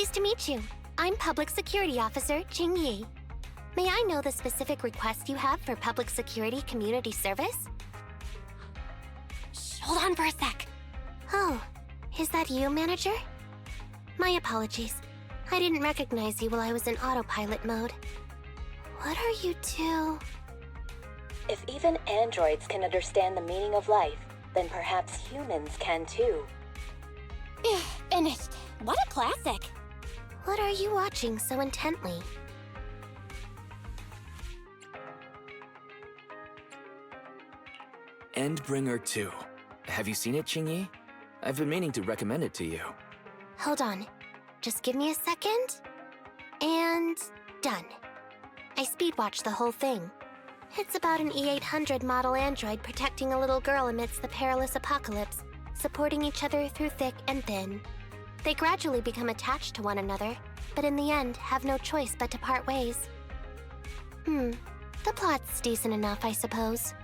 Pleased to meet you. I'm Public Security Officer Qingyi. May I know the specific request you have for public security community service? Shh, hold on for a sec. Oh, is that you, Manager? My apologies. I didn't recognize you while I was in autopilot mode. What are you two? If even androids can understand the meaning of life, then perhaps humans can too. Finished. What a classic. What are you watching so intently? Endbringer 2. Have you seen it, Qingyi? I've been meaning to recommend it to you. Hold on. Just give me a second. And done. I speed-watched the whole thing. It's about an E800 model android protecting a little girl amidst the perilous apocalypse, supporting each other through thick and thin. They gradually become attached to one another, but in the end have no choice but to part ways. The plot's decent enough, I suppose.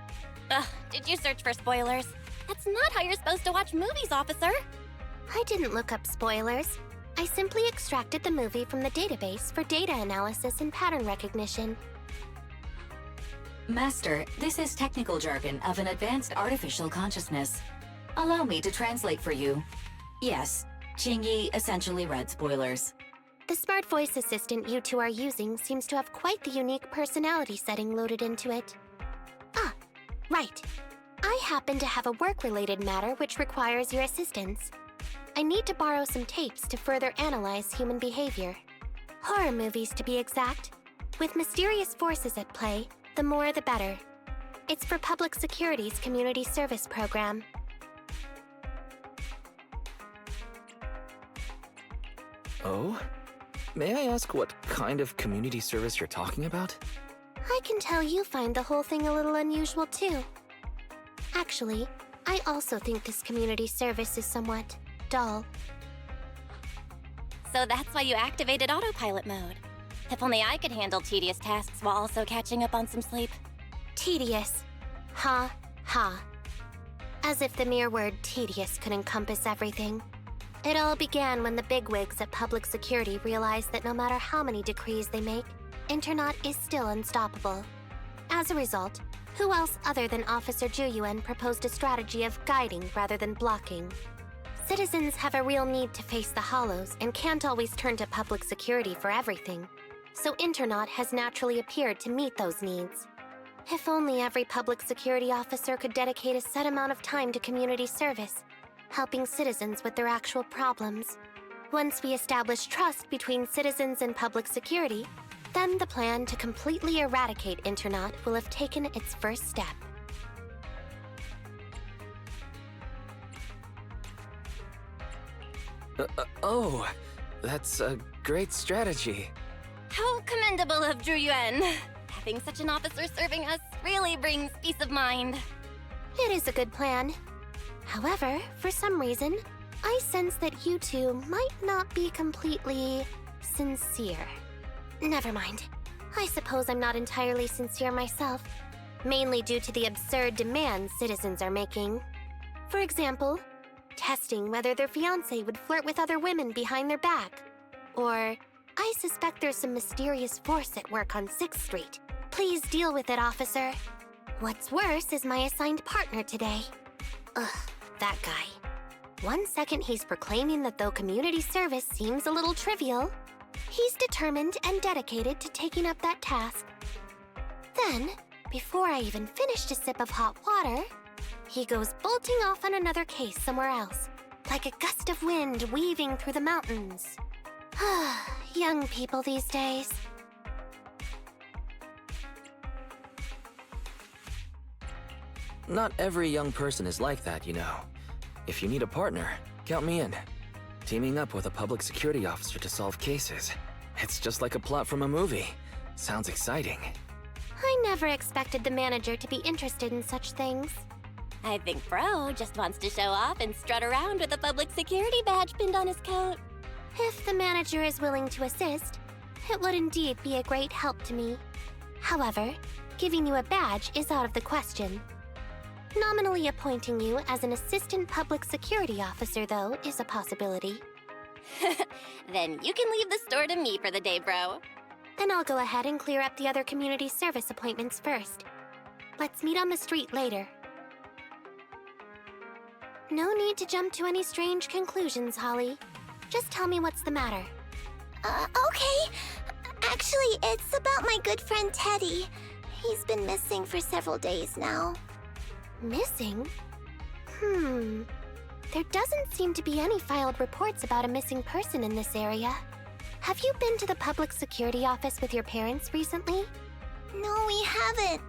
Ugh, did you search for spoilers? That's not how you're supposed to watch movies, officer. I didn't look up spoilers. I simply extracted the movie from the database for data analysis and pattern recognition. Master, this is technical jargon of an advanced artificial consciousness. Allow me to translate for you. Yes, Qingyi essentially read spoilers. The smart voice assistant you two are using seems to have quite the unique personality setting loaded into it. Ah, right. I happen to have a work-related matter which requires your assistance. I need to borrow some tapes to further analyze human behavior. Horror movies, to be exact. With mysterious forces at play, the more the better. It's for Public Security's community service program. Oh? May I ask what kind of community service you're talking about? I can tell you find the whole thing a little unusual too. Actually, I also think this community service is somewhat dull. So that's why you activated autopilot mode. If only I could handle tedious tasks while also catching up on some sleep. Tedious. Ha, ha. As if the mere word tedious could encompass everything. It all began when the bigwigs at Public Security realized that no matter how many decrees they make, Internet is still unstoppable. As a result, who else other than Officer Juyuan proposed a strategy of guiding rather than blocking? Citizens have a real need to face the hollows and can't always turn to Public Security for everything. So Internet has naturally appeared to meet those needs. If only every Public Security officer could dedicate a set amount of time to community service, helping citizens with their actual problems. Once we establish trust between citizens and Public Security, then the plan to completely eradicate Internet will have taken its first step. Oh, that's a great strategy. How commendable of Juyuan. Having such an officer serving us really brings peace of mind. It is a good plan. However, for some reason, I sense that you two might not be completely sincere. Never mind. I suppose I'm not entirely sincere myself, mainly due to the absurd demands citizens are making. For example, testing whether their fiancé would flirt with other women behind their back. Or, I suspect there's some mysterious force at work on 6th Street. Please deal with it, officer. What's worse is my assigned partner today. Ugh, that guy. One second he's proclaiming that though community service seems a little trivial, he's determined and dedicated to taking up that task. Then, before I even finished a sip of hot water, he goes bolting off on another case somewhere else, like a gust of wind weaving through the mountains. Young people these days. Not every young person is like that, you know. If you need a partner, count me in. Teaming up with a public security officer to solve cases. It's just like a plot from a movie. Sounds exciting. I never expected the manager to be interested in such things. I think Bro just wants to show off and strut around with a public security badge pinned on his coat. If the manager is willing to assist, it would indeed be a great help to me. However, giving you a badge is out of the question. Nominally appointing you as an assistant public security officer, though, is a possibility. Then you can leave the store to me for the day, bro. Then I'll go ahead and clear up the other community service appointments first. Let's meet on the street later. No need to jump to any strange conclusions, Holly. Just tell me what's the matter. Okay. Actually, it's about my good friend Teddy. He's been missing for several days now. Missing? There doesn't seem to be any filed reports about a missing person in this area. Have you been to the public security office with your parents recently? No, we haven't.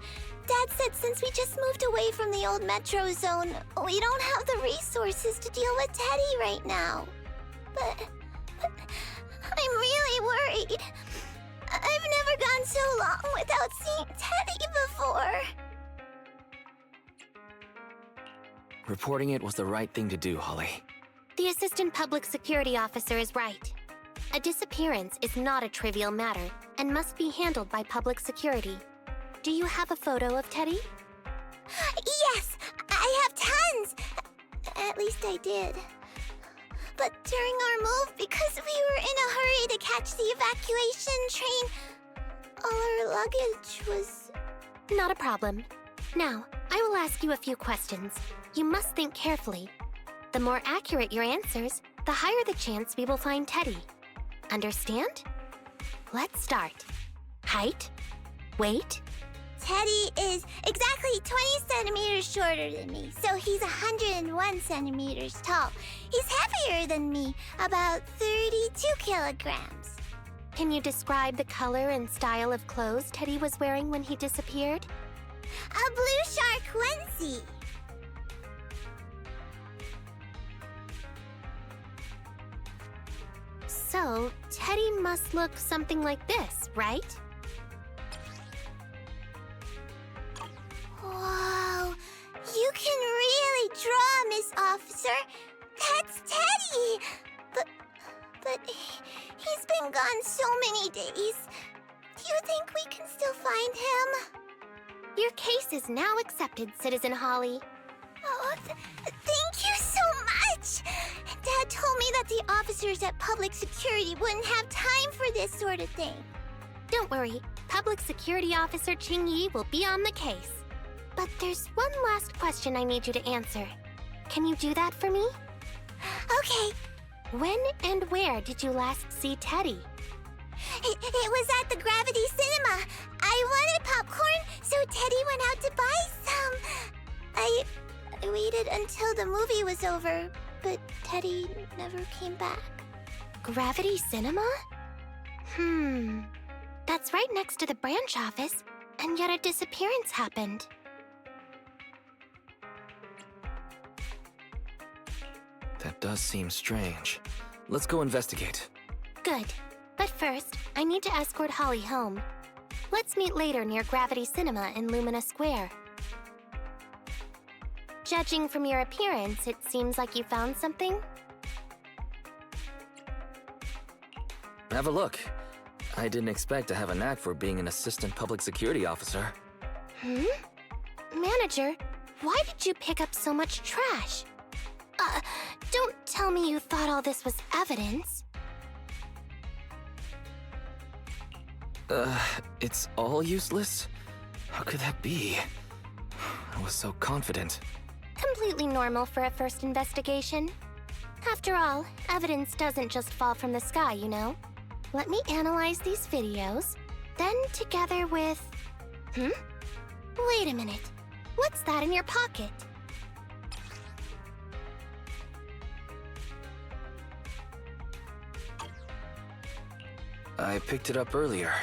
Dad said since we just moved away from the old metro zone, we don't have the resources to deal with Teddy right now. But I'm really worried. I've never gone so long without seeing Teddy before. Reporting it was the right thing to do, Holly. The assistant public security officer is right. A disappearance is not a trivial matter and must be handled by public security. Do you have a photo of Teddy? Yes, I have tons. At least I did. But during our move, because we were in a hurry to catch the evacuation train, all our luggage was... Not a problem. Now, I will ask you a few questions. You must think carefully. The more accurate your answers, the higher the chance we will find Teddy. Understand? Let's start. Height? Weight? Teddy is exactly 20 centimeters shorter than me, so he's 101 centimeters tall. He's heavier than me, about 32 kilograms. Can you describe the color and style of clothes Teddy was wearing when he disappeared? A blue shark onesie. So, Teddy must look something like this, right? Whoa, you can really draw, Miss Officer. That's Teddy. But he's been gone so many days. Do you think we can still find him? Your case is now accepted, Citizen Holly. Oh, thank you so much. Dad told me that the officers at Public Security wouldn't have time for this sort of thing. Don't worry, Public Security Officer Qingyi will be on the case. But there's one last question I need you to answer. Can you do that for me? Okay. When and where did you last see Teddy? It was at the Gravity Cinema. I wanted popcorn, so Teddy went out to buy some. I waited until the movie was over, but Teddy never came back. Gravity Cinema? That's right next to the branch office, and yet a disappearance happened. That does seem strange. Let's go investigate. Good. But first, I need to escort Holly home. Let's meet later near Gravity Cinema in Lumina Square. Judging from your appearance, it seems like you found something? Have a look. I didn't expect to have a knack for being an assistant public security officer. Manager, why did you pick up so much trash? Don't tell me you thought all this was evidence. It's all useless? How could that be? I was so confident. Completely normal for a first investigation. After all, evidence doesn't just fall from the sky, you know. Let me analyze these videos, then together with... Wait a minute. What's that in your pocket? I picked it up earlier.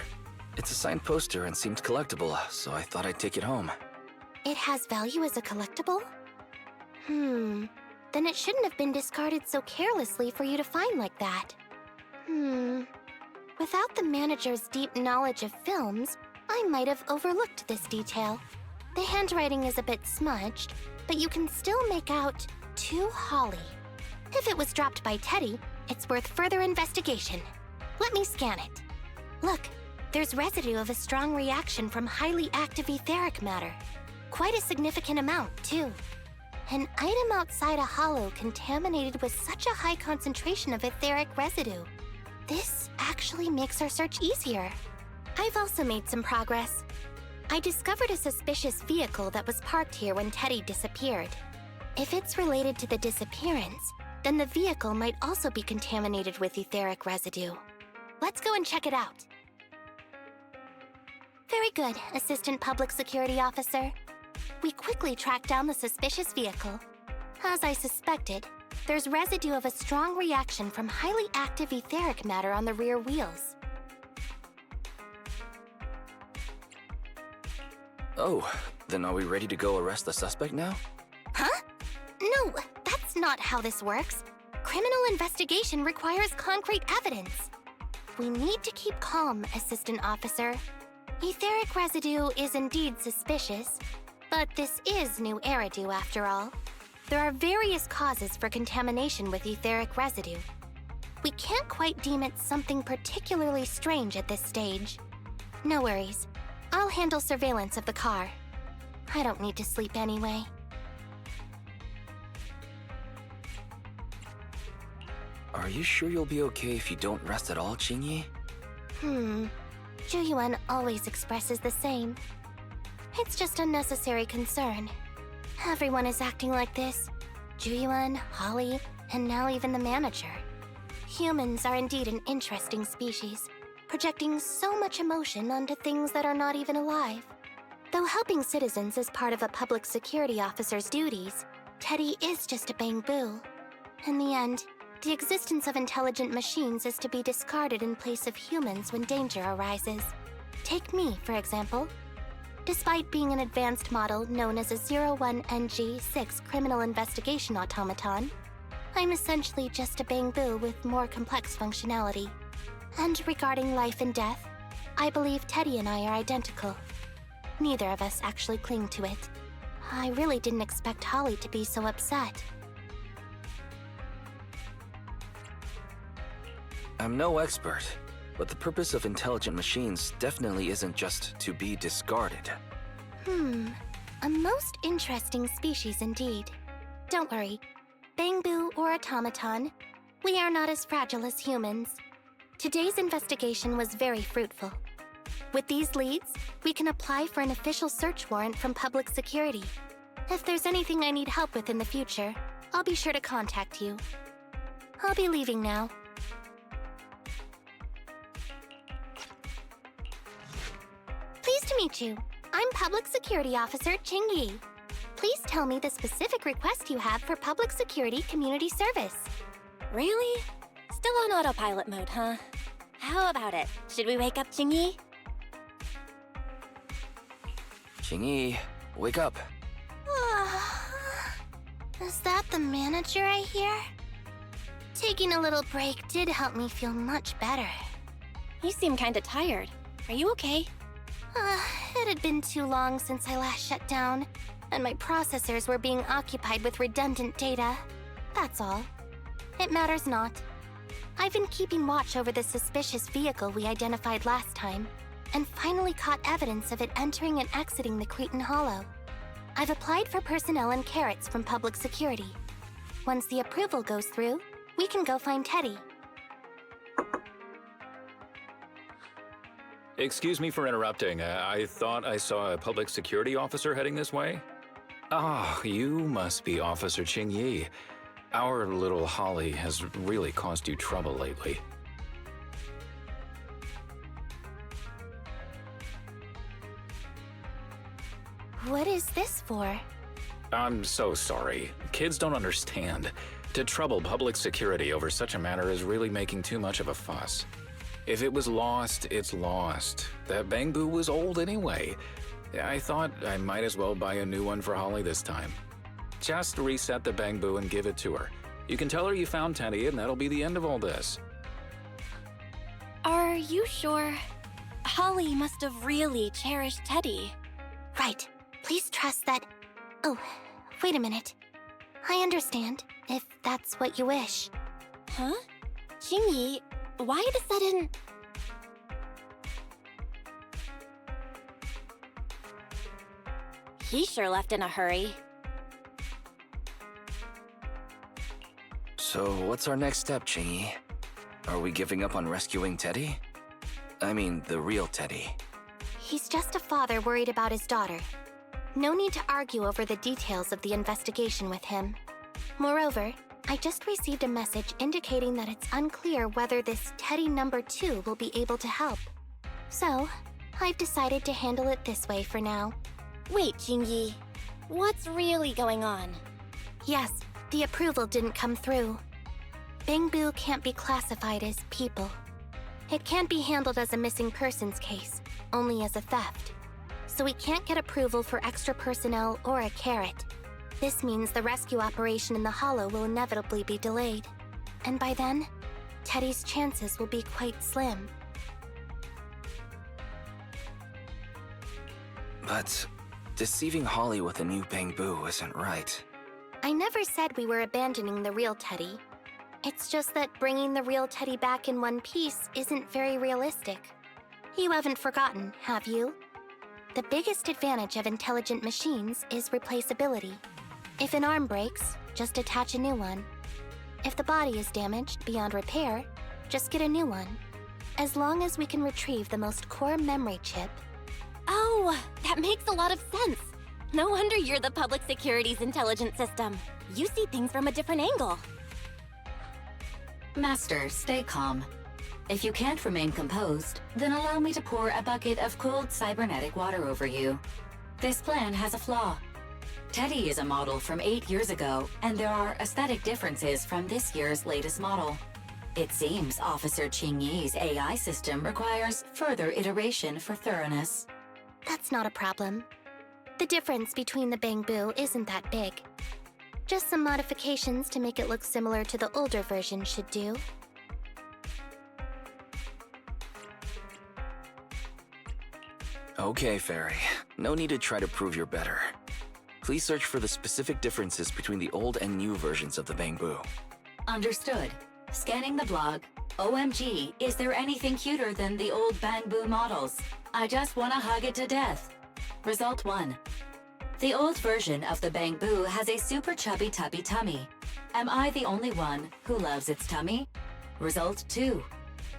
It's a signed poster and seemed collectible, so I thought I'd take it home. It has value as a collectible? Then it shouldn't have been discarded so carelessly for you to find like that. Without the manager's deep knowledge of films, I might have overlooked this detail. The handwriting is a bit smudged, but you can still make out "To Holly." If it was dropped by Teddy, it's worth further investigation. Let me scan it. Look, there's residue of a strong reaction from highly active etheric matter. Quite a significant amount, too. An item outside a hollow contaminated with such a high concentration of etheric residue. This actually makes our search easier. I've also made some progress. I discovered a suspicious vehicle that was parked here when Teddy disappeared. If it's related to the disappearance, then the vehicle might also be contaminated with etheric residue. Let's go and check it out. Very good, Assistant Public Security Officer. We quickly tracked down the suspicious vehicle. As I suspected, there's residue of a strong reaction from highly active etheric matter on the rear wheels. Oh, then are we ready to go arrest the suspect now? Huh? No, that's not how this works. Criminal investigation requires concrete evidence. We need to keep calm, Assistant Officer. Etheric residue is indeed suspicious, but this is new Eridu after all. There are various causes for contamination with etheric residue. We can't quite deem it something particularly strange at this stage. No worries. I'll handle surveillance of the car. I don't need to sleep anyway. Are you sure you'll be okay if you don't rest at all, Qingyi? Zhu always expresses the same. It's just unnecessary concern. Everyone is acting like this. Zhu, Holly, and now even the manager. Humans are indeed an interesting species, projecting so much emotion onto things that are not even alive. Though helping citizens is part of a public security officer's duties, Teddy is just a Bangboo. In the end, the existence of intelligent machines is to be discarded in place of humans when danger arises. Take me, for example. Despite being an advanced model known as a 01NG6 criminal investigation automaton, I'm essentially just a Bangboo with more complex functionality. And regarding life and death, I believe Teddy and I are identical. Neither of us actually cling to it. I really didn't expect Holly to be so upset. I'm no expert, but the purpose of intelligent machines definitely isn't just to be discarded. A most interesting species indeed. Don't worry, Bangboo or automaton, we are not as fragile as humans. Today's investigation was very fruitful. With these leads, we can apply for an official search warrant from public security. If there's anything I need help with in the future, I'll be sure to contact you. I'll be leaving now. Pleased to meet you. I'm Public Security Officer Qingyi. Please tell me the specific request you have for public security community service. Really? Still on autopilot mode, huh? How about it? Should we wake up Qingyi? Qingyi, wake up. Is that the manager I hear? Taking a little break did help me feel much better. You seem kinda tired. Are you okay? It had been too long since I last shut down, and my processors were being occupied with redundant data. That's all. It matters not. I've been keeping watch over the suspicious vehicle we identified last time, and finally caught evidence of it entering and exiting the Cretan Hollow. I've applied for personnel and carrots from public security. Once the approval goes through, we can go find Teddy. Excuse me for interrupting. I thought I saw a public security officer heading this way. Ah, you must be Officer Qingyi. Our little Holly has really caused you trouble lately. What is this for? I'm so sorry. Kids don't understand. To trouble public security over such a matter is really making too much of a fuss. If it was lost, it's lost. That Bangboo was old anyway. I thought I might as well buy a new one for Holly this time. Just reset the Bangboo and give it to her. You can tell her you found Teddy and that'll be the end of all this. Are you sure? Holly must have really cherished Teddy. Right. Please trust that... Oh, wait a minute. I understand, if that's what you wish. Huh? Qingyi, why the sudden... He sure left in a hurry. So what's our next step, Qingyi? Are we giving up on rescuing Teddy? I mean, the real Teddy. He's just a father worried about his daughter. No need to argue over the details of the investigation with him. Moreover, I just received a message indicating that it's unclear whether this Teddy number 2 will be able to help. So, I've decided to handle it this way for now. Wait, Qingyi. What's really going on? Yes, the approval didn't come through. Bangboo can't be classified as people. It can't be handled as a missing persons case, only as a theft. So we can't get approval for extra personnel or a carrot. This means the rescue operation in the Hollow will inevitably be delayed. And by then, Teddy's chances will be quite slim. But deceiving Holly with a new Bangboo isn't right. I never said we were abandoning the real Teddy. It's just that bringing the real Teddy back in one piece isn't very realistic. You haven't forgotten, have you? The biggest advantage of intelligent machines is replaceability. If an arm breaks, just attach a new one. If the body is damaged beyond repair, just get a new one. As long as we can retrieve the most core memory chip. Oh, that makes a lot of sense. No wonder you're the public security's intelligence system. You see things from a different angle. Master, stay calm. If you can't remain composed, then allow me to pour a bucket of cold cybernetic water over you. This plan has a flaw. Teddy is a model from 8 years ago, and there are aesthetic differences from this year's latest model. It seems Officer Qingyi's AI system requires further iteration for thoroughness. That's not a problem. The difference between the Bangboo isn't that big. Just some modifications to make it look similar to the older version should do. Okay, Fairy. No need to try to prove you're better. Please search for the specific differences between the old and new versions of the Bangboo. Understood. Scanning the blog. OMG, is there anything cuter than the old Bangboo models? I just want to hug it to death. Result 1. The old version of the Bangboo has a super chubby tubby tummy. Am I the only one who loves its tummy? Result 2.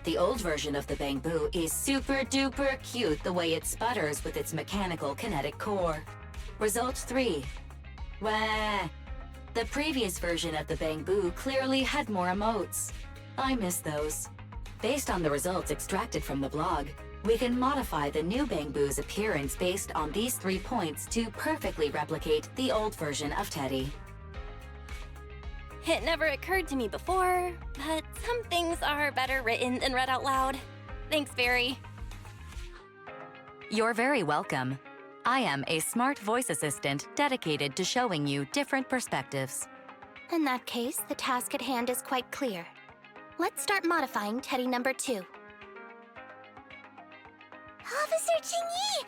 The old version of the Bangboo is super duper cute the way it sputters with its mechanical kinetic core. Result 3. Wah. The previous version of the Bangboo clearly had more emotes. I miss those. Based on the results extracted from the blog, we can modify the new Bangboo's appearance based on these 3 points to perfectly replicate the old version of Teddy. It never occurred to me before, but some things are better written than read out loud. Thanks, Fairy. You're very welcome. I am a smart voice assistant dedicated to showing you different perspectives. In that case, the task at hand is quite clear. Let's start modifying Teddy number 2. Officer Qingyi!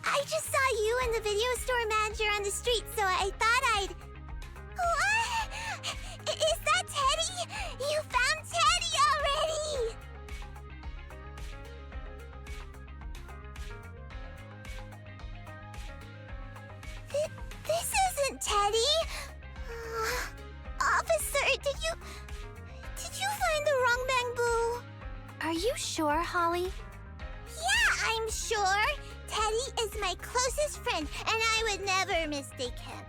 I just saw you and the video store manager on the street, so I thought I'd... What? Is that Teddy? You found Teddy already! This isn't Teddy! Officer, did you find the wrong Bangboo? Are you sure, Holly? Yeah, I'm sure. Teddy is my closest friend, and I would never mistake him.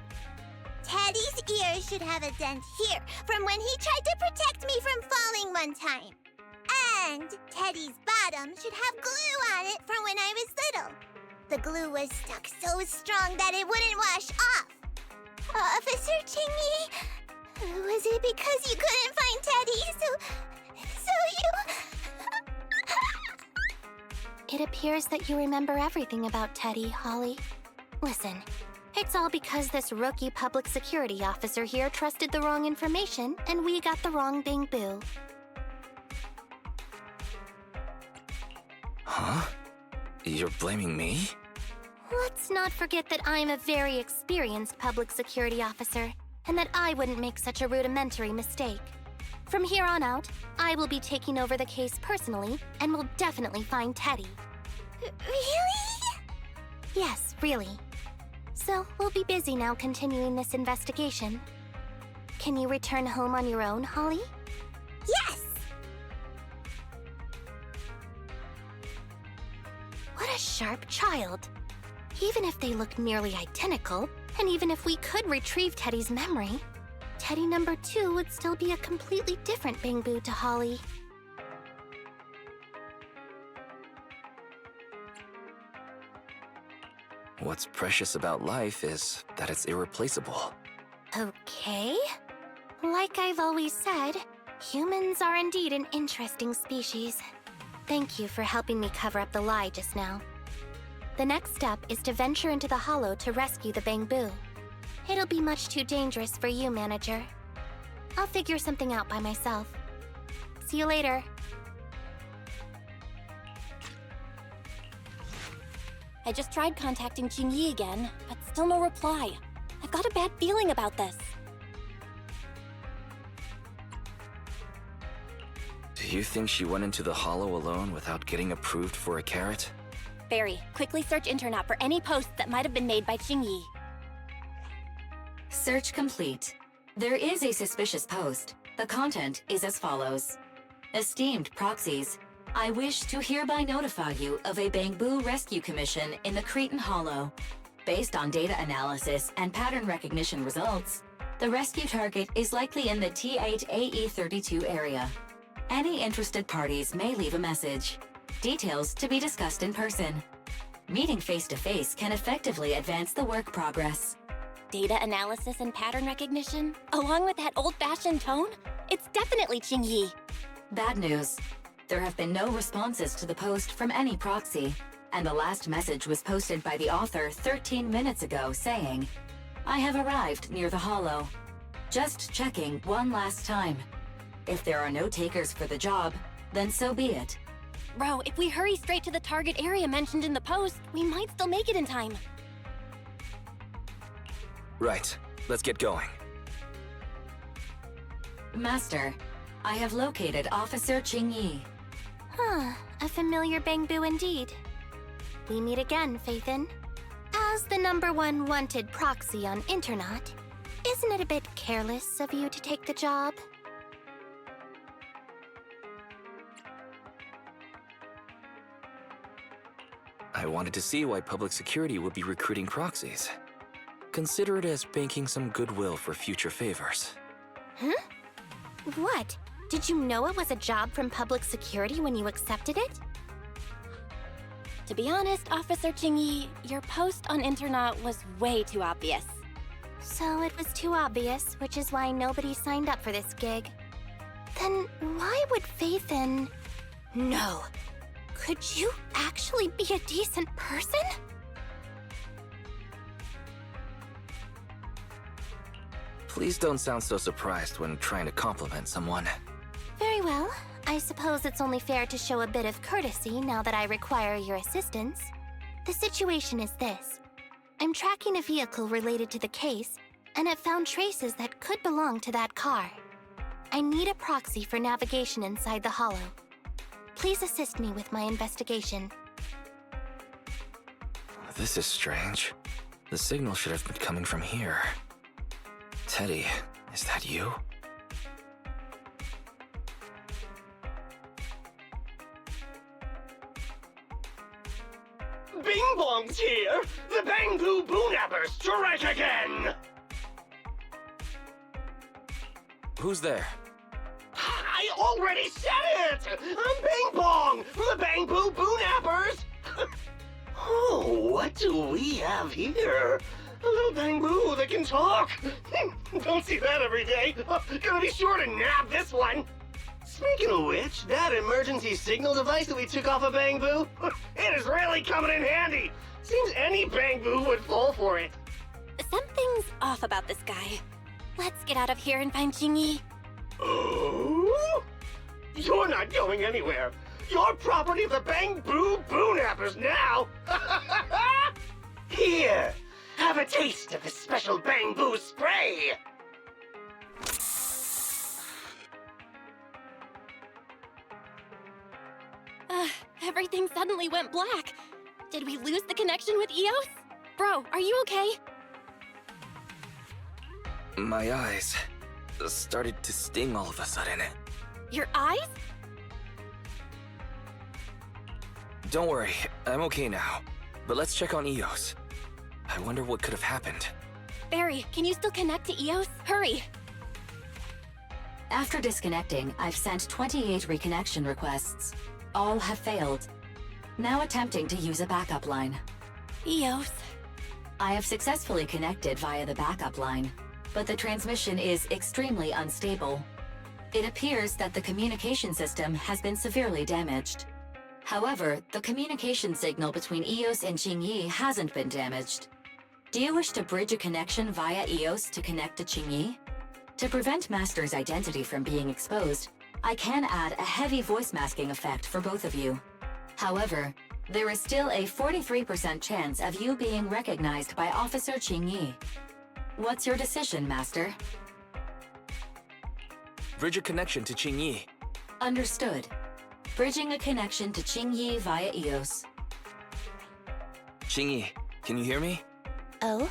Teddy's ear should have a dent here, from when he tried to protect me from falling one time. And Teddy's bottom should have glue on it from when I was little. The glue was stuck so strong that it wouldn't wash off. Officer Qingyi, was it because you couldn't find Teddy, so you... It appears that you remember everything about Teddy, Holly. Listen, it's all because this rookie public security officer here trusted the wrong information, and we got the wrong Bangboo. Huh? You're blaming me? Let's not forget that I'm a very experienced public security officer, and that I wouldn't make such a rudimentary mistake. From here on out, I will be taking over the case personally, and will definitely find Teddy. Really? Yes, really. So, we'll be busy now continuing this investigation. Can you return home on your own, Holly? Yes! What a sharp child. Even if they look nearly identical, and even if we could retrieve Teddy's memory, Teddy number 2 would still be a completely different Bangboo to Holly. What's precious about life is that it's irreplaceable. Okay. Like I've always said, humans are indeed an interesting species. Thank you for helping me cover up the lie just now. The next step is to venture into the hollow to rescue the Bangboo. It'll be much too dangerous for you, Manager. I'll figure something out by myself. See you later. I just tried contacting Qingyi again, but still no reply. I've got a bad feeling about this. Do you think she went into the hollow alone without getting approved for a carrot? Barry, quickly search internet for any posts that might have been made by Qingyi. Search complete. There is a suspicious post. The content is as follows. Esteemed proxies, I wish to hereby notify you of a Bangboo rescue commission in the Cretan Hollow. Based on data analysis and pattern recognition results, the rescue target is likely in the T8AE32 area. Any interested parties may leave a message. Details to be discussed in person. Meeting face-to-face can effectively advance the work progress. Data analysis and pattern recognition? Along with that old-fashioned tone? It's definitely Qingyi. Bad news. There have been no responses to the post from any proxy, and the last message was posted by the author 13 minutes ago saying, I have arrived near the hollow. Just checking one last time. If there are no takers for the job, then so be it. Bro, if we hurry straight to the target area mentioned in the post, we might still make it in time. Right. Let's get going. Master, I have located Officer Qingyi. Huh, a familiar Bangboo indeed. We meet again, Faithin. As the #1 wanted proxy on Internet, isn't it a bit careless of you to take the job? I wanted to see why public security would be recruiting proxies. Consider it as banking some goodwill for future favors. Huh? What? Did you know it was a job from public security when you accepted it? To be honest, Officer Qingyi, your post on Internet was way too obvious. So it was too obvious, which is why nobody signed up for this gig. Then why would Faithin... No. Could you actually be a decent person? Please don't sound so surprised when trying to compliment someone. Very well. I suppose it's only fair to show a bit of courtesy now that I require your assistance. The situation is this. I'm tracking a vehicle related to the case, and have found traces that could belong to that car. I need a proxy for navigation inside the hollow. Please assist me with my investigation. This is strange. The signal should have been coming from here. Teddy, is that you? Bing Bong's here! The Bangboo Boonappers strike again! Who's there? I already said it! I'm Bing Bong from the Bangboo Boonappers! Oh, what do we have here? A little Bangboo that can talk! Don't see that every day! Gonna be sure to nab this one! Speaking of which, that emergency signal device that we took off of Bangboo, it is really coming in handy! Seems any Bangboo would fall for it. Something's off about this guy. Let's get out of here and find Qingyi. Oh? You're not going anywhere. You're property of the Bangboo Boonappers now. Here, have a taste of this special Bangboo spray. Everything suddenly went black. Did we lose the connection with Eos? Bro, are you okay? My eyes. started to sting all of a sudden. Your eyes? Don't worry, I'm okay now. But let's check on Eos. I wonder what could have happened. Barry, can you still connect to Eos? Hurry! After disconnecting, I've sent 28 reconnection requests. All have failed. Now attempting to use a backup line. Eos. I have successfully connected via the backup line, but the transmission is extremely unstable. It appears that the communication system has been severely damaged. However, the communication signal between Eos and Qingyi hasn't been damaged. Do you wish to bridge a connection via Eos to connect to Qingyi? To prevent Master's identity from being exposed, I can add a heavy voice masking effect for both of you. However, there is still a 43% chance of you being recognized by Officer Qingyi. What's your decision, Master? Bridge a connection to Qingyi. Understood. Bridging a connection to Qingyi via Eos. Qingyi, can you hear me? Oh?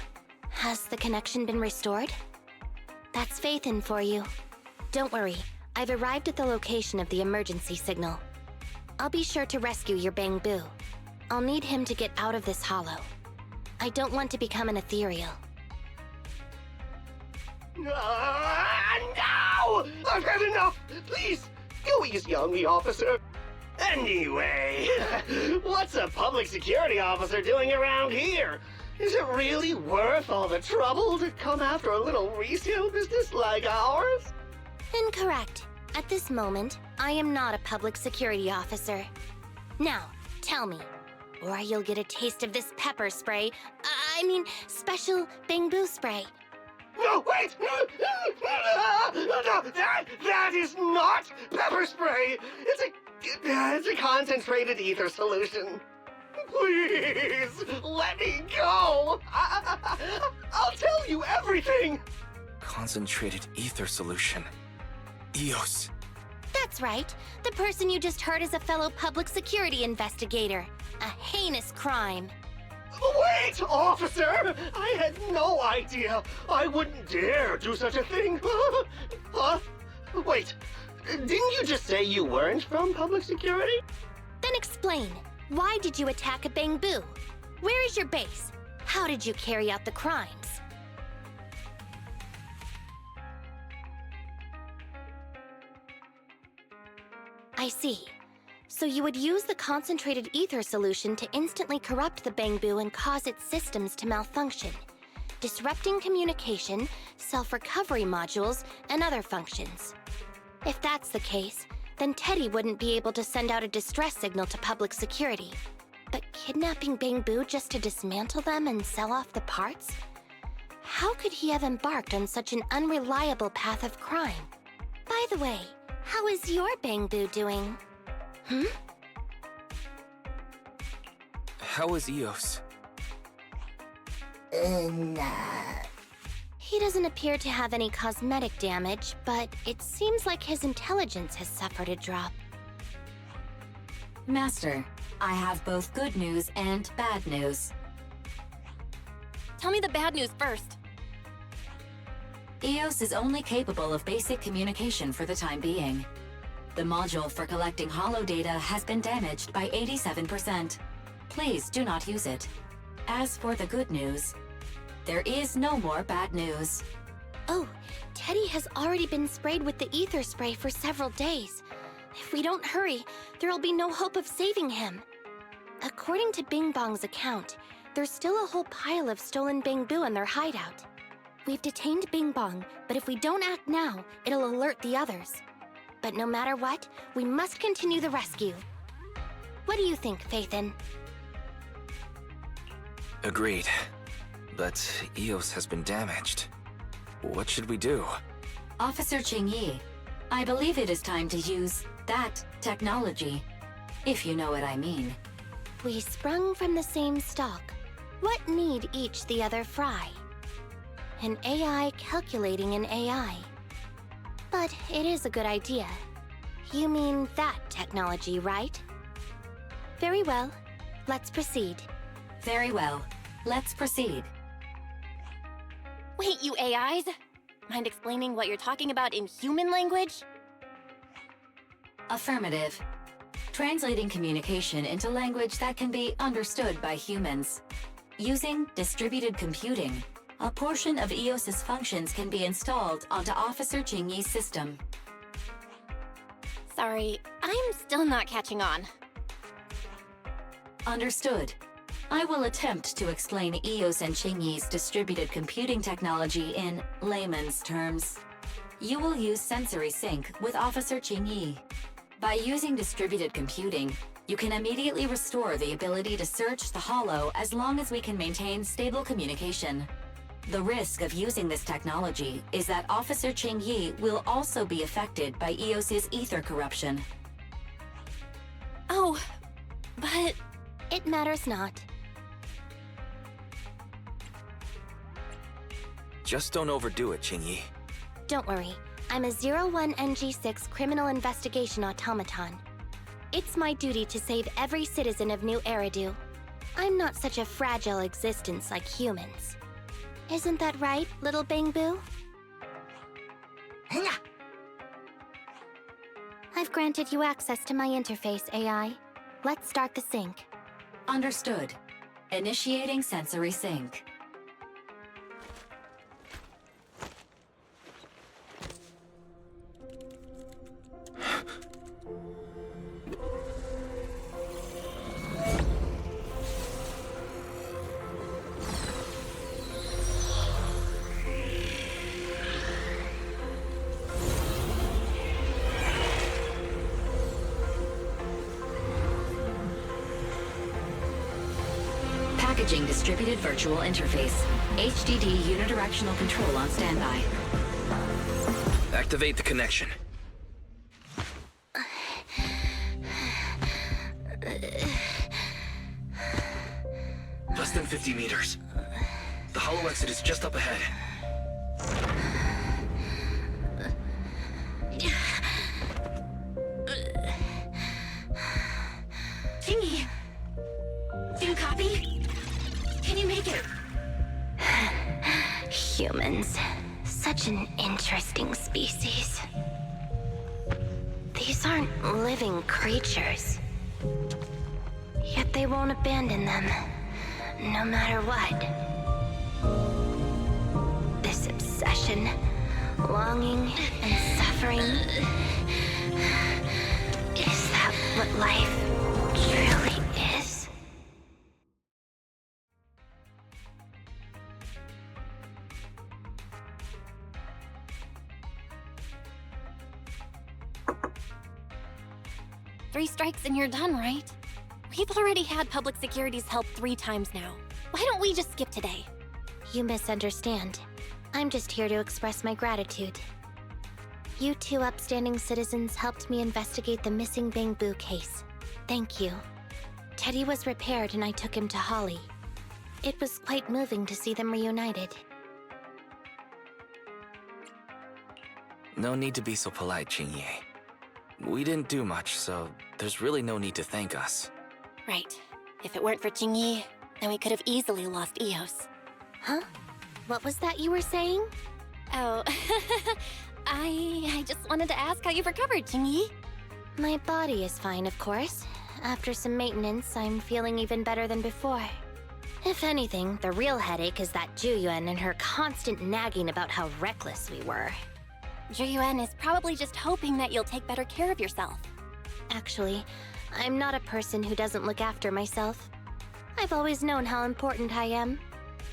Has the connection been restored? That's Phaethon for you. Don't worry, I've arrived at the location of the emergency signal. I'll be sure to rescue your Bangboo. I'll need him to get out of this hollow. I don't want to become an ethereal. No! I've had enough! Please, go easy on me, officer. Anyway, what's a public security officer doing around here? Is it really worth all the trouble to come after a little resale business like ours? Incorrect. At this moment, I am not a public security officer. Now, tell me, or you'll get a taste of this pepper spray. Special Bangboo spray. No, wait! No, that is not pepper spray! It's a concentrated ether solution. Please, let me go! I'll tell you everything! Concentrated ether solution. Eos. That's right. The person you just heard is a fellow public security investigator. A heinous crime. Wait, officer! I had no idea. I wouldn't dare do such a thing. Huh? Wait, didn't you just say you weren't from public security? Then explain. Why did you attack a Bangboo? Where is your base? How did you carry out the crimes? I see. So you would use the concentrated ether solution to instantly corrupt the Bangboo and cause its systems to malfunction, disrupting communication, self-recovery modules, and other functions. If that's the case, then Teddy wouldn't be able to send out a distress signal to public security. But kidnapping Bangboo just to dismantle them and sell off the parts? How could he have embarked on such an unreliable path of crime? By the way, how is your Bangboo doing? How is Eos? He doesn't appear to have any cosmetic damage, but it seems like his intelligence has suffered a drop. Master, I have both good news and bad news. Tell me the bad news first. Eos is only capable of basic communication for the time being. The module for collecting holo data has been damaged by 87%. Please do not use it. As for the good news, there is no more bad news. Oh, Teddy has already been sprayed with the ether spray for several days. If we don't hurry, there'll be no hope of saving him. According to Bing Bong's account, there's still a whole pile of stolen Bangboo in their hideout. We've detained Bing Bong, but if we don't act now, it'll alert the others. But no matter what, we must continue the rescue. What do you think, Phaethon? Agreed. But Eos has been damaged. What should we do? Officer Qingyi, I believe it is time to use that technology, if you know what I mean. We sprung from the same stock. What need each the other fry? An AI calculating an AI. But it is a good idea. You mean that technology, right? Very well. Let's proceed. Very well. Let's proceed. Wait, you AIs! Mind explaining what you're talking about in human language? Affirmative. Translating communication into language that can be understood by humans. Using distributed computing, a portion of EOS's functions can be installed onto Officer Qingyi's system. Sorry, I'm still not catching on. Understood. I will attempt to explain EOS and Qingyi's distributed computing technology in layman's terms. You will use sensory sync with Officer Qingyi. By using distributed computing, you can immediately restore the ability to search the Hollow as long as we can maintain stable communication. The risk of using this technology is that Officer Qingyi will also be affected by EOS's ether corruption. Oh, but... It matters not. Just don't overdo it, Qingyi. Don't worry. I'm a 01NG6 criminal investigation automaton. It's my duty to save every citizen of New Eridu. I'm not such a fragile existence like humans. Isn't that right, little Bangboo? I've granted you access to my interface, AI. Let's start the sync. Understood. Initiating sensory sync. Packaging distributed virtual interface. HDD unidirectional control on standby. Activate the connection. Less than 50 meters. The hollow exit is just up ahead. Qingyi! Do you copy? Can you make it? Humans. Such an interesting species. These aren't living creatures. Yet they won't abandon them, no matter what. This obsession, longing, and suffering. Is that what life truly is? Three strikes and you're done, right? We've already had public security's help 3 times now. Why don't we just skip today? You misunderstand. I'm just here to express my gratitude. You 2 upstanding citizens helped me investigate the missing Bangboo case. Thank you. Teddy was repaired and I took him to Holly. It was quite moving to see them reunited. No need to be so polite, Qingyi. We didn't do much, so there's really no need to thank us. Right. If it weren't for Qingyi, then we could have easily lost EOS. Huh? What was that you were saying? Oh, I just wanted to ask how you've recovered, Qingyi. My body is fine, of course. After some maintenance, I'm feeling even better than before. If anything, the real headache is that Juyuan and her constant nagging about how reckless we were. Juyuan is probably just hoping that you'll take better care of yourself. Actually, I'm not a person who doesn't look after myself. I've always known how important I am.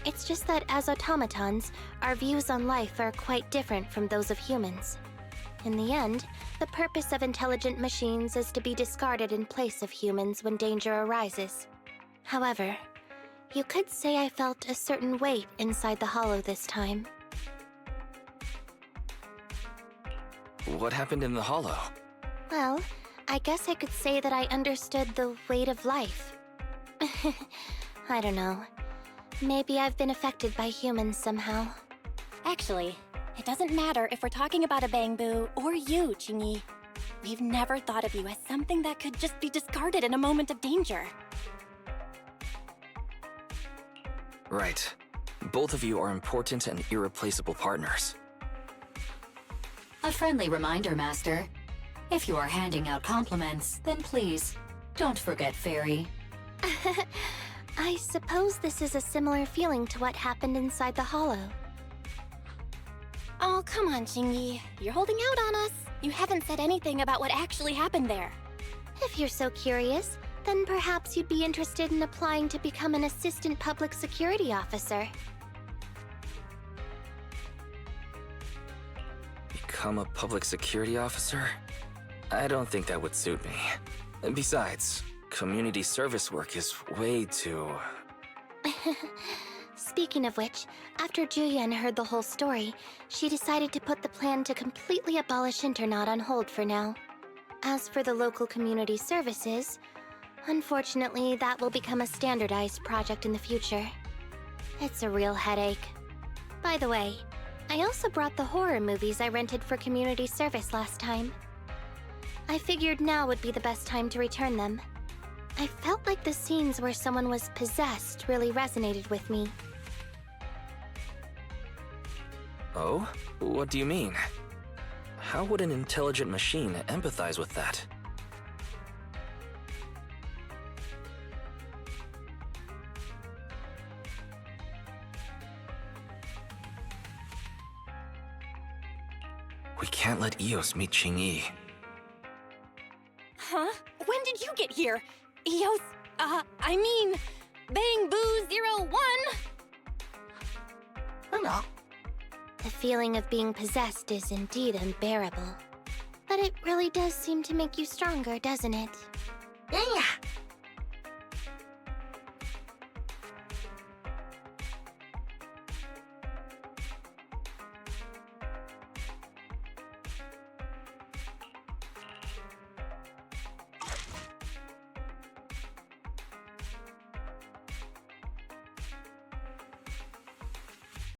It's just that as automatons, our views on life are quite different from those of humans. In the end, the purpose of intelligent machines is to be discarded in place of humans when danger arises. However, you could say I felt a certain weight inside the hollow this time. What happened in the hollow? Well, I guess I could say that I understood the weight of life. I don't know. Maybe I've been affected by humans somehow. Actually, it doesn't matter if we're talking about a Bangboo or you, Qingyi. We've never thought of you as something that could just be discarded in a moment of danger. Right. Both of you are important and irreplaceable partners. A friendly reminder, Master. If you are handing out compliments, then please, don't forget Fairy. I suppose this is a similar feeling to what happened inside the hollow. Oh, come on, Qingyi. You're holding out on us. You haven't said anything about what actually happened there. If you're so curious, then perhaps you'd be interested in applying to become an assistant public security officer. Become a public security officer? I don't think that would suit me. And besides, community service work is way too... Speaking of which, after Juyen heard the whole story, she decided to put the plan to completely abolish Internat on hold for now. As for the local community services, unfortunately, that will become a standardized project in the future. It's a real headache. By the way, I also brought the horror movies I rented for community service last time. I figured now would be the best time to return them. I felt like the scenes where someone was possessed really resonated with me. Oh? What do you mean? How would an intelligent machine empathize with that? We can't let Eos meet Qingyi. Huh? When did you get here? Eos, I mean, Bangboo 01! Hello. The feeling of being possessed is indeed unbearable. But it really does seem to make you stronger, doesn't it? Yeah,